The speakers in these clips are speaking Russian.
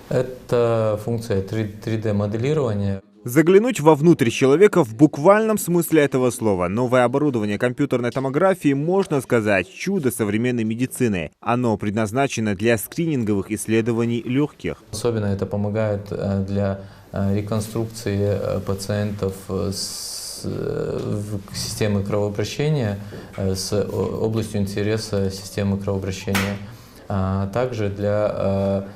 Это функция 3D-моделирования. Заглянуть вовнутрь человека в буквальном смысле этого слова. Новое оборудование компьютерной томографии, можно сказать, чудо современной медицины. Оно предназначено для скрининговых исследований легких. Особенно это помогает для реконструкции пациентов с системы кровообращения, с областью интереса системы кровообращения, а также для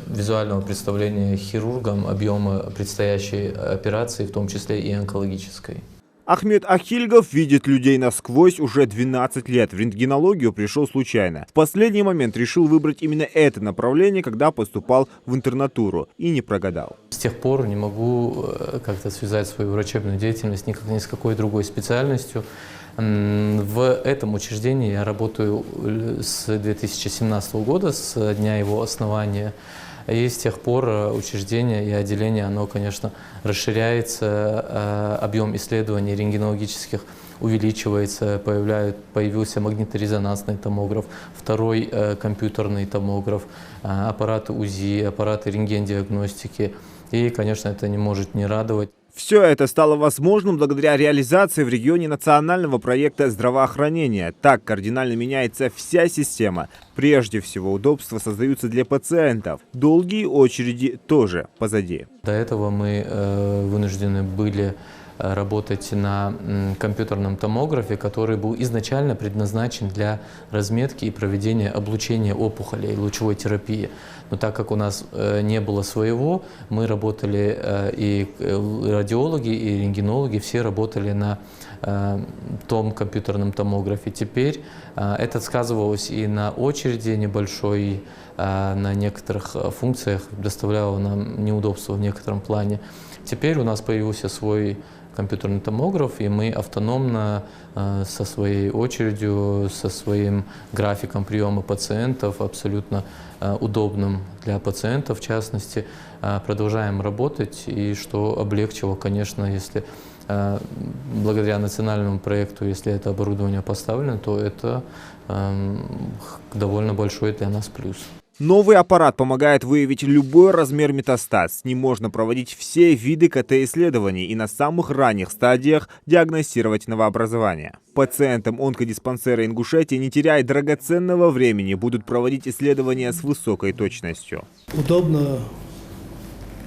визуального представления хирургам объема предстоящей операции, в том числе и онкологической. Ахмед Ахильгов видит людей насквозь уже 12 лет. В рентгенологию пришел случайно. В последний момент решил выбрать именно это направление, когда поступал в интернатуру. И не прогадал. С тех пор не могу как-то связать свою врачебную деятельность ни с какой другой специальностью. В этом учреждении я работаю с 2017 года, с дня его основания. И с тех пор учреждение и отделение, оно, конечно, расширяется, объем исследований рентгенологических увеличивается, появился магниторезонансный томограф, второй компьютерный томограф, аппараты УЗИ, аппараты рентгендиагностики. И, конечно, это не может не радовать. Все это стало возможным благодаря реализации в регионе национального проекта здравоохранения. Так кардинально меняется вся система. Прежде всего, удобства создаются для пациентов. Долгие очереди тоже позади. До этого мы вынуждены были работать на компьютерном томографе, который был изначально предназначен для разметки и проведения облучения опухолей, лучевой терапии. Но так как у нас не было своего, мы работали, и радиологи, и рентгенологи, все работали на том компьютерном томографе. Теперь это сказывалось и на очереди небольшой, на некоторых функциях, доставляло нам неудобства в некотором плане. Теперь у нас появился свой компьютерный томограф, и мы автономно со своей очередью, со своим графиком приема пациентов, абсолютно удобным для пациентов в частности, продолжаем работать, и что облегчило, конечно, если благодаря национальному проекту, если это оборудование поставлено, то это довольно большой для нас плюс. Новый аппарат помогает выявить любой размер метастаз. С ним можно проводить все виды КТ-исследований и на самых ранних стадиях диагностировать новообразование. Пациентам онкодиспансера Ингушетии, не теряя драгоценного времени, будут проводить исследования с высокой точностью. Удобно,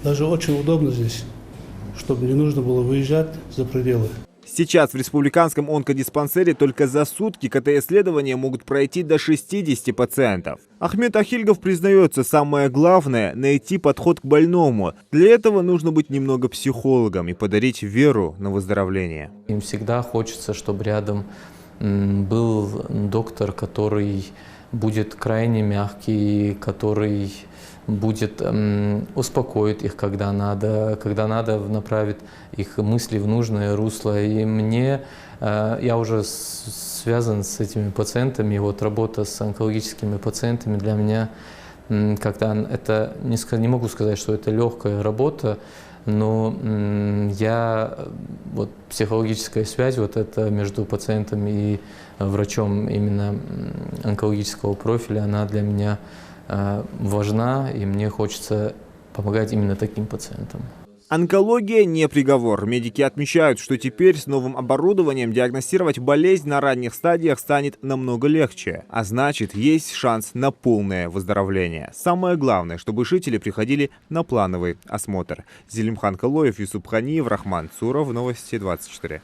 даже очень удобно здесь, чтобы не нужно было выезжать за пределы. Сейчас в республиканском онкодиспансере только за сутки КТ-исследования могут пройти до 60 пациентов. Ахмед Ахильгов признается, самое главное – найти подход к больному. Для этого нужно быть немного психологом и подарить веру на выздоровление. Им всегда хочется, чтобы рядом был доктор, который будет крайне мягкий, который будет успокоить их, когда надо направить их мысли в нужное русло. И я уже связан с этими пациентами, вот работа с онкологическими пациентами для меня как-то это, не могу сказать, что это легкая работа, но психологическая связь вот это между пациентом и врачом именно онкологического профиля, она для меня важна, и мне хочется помогать именно таким пациентам. Онкология не приговор. Медики отмечают, что теперь с новым оборудованием диагностировать болезнь на ранних стадиях станет намного легче. А значит, есть шанс на полное выздоровление. Самое главное, чтобы жители приходили на плановый осмотр. Зелимхан Калоев, Юсуп Ханиев, Рахман Цуров, Новости 24.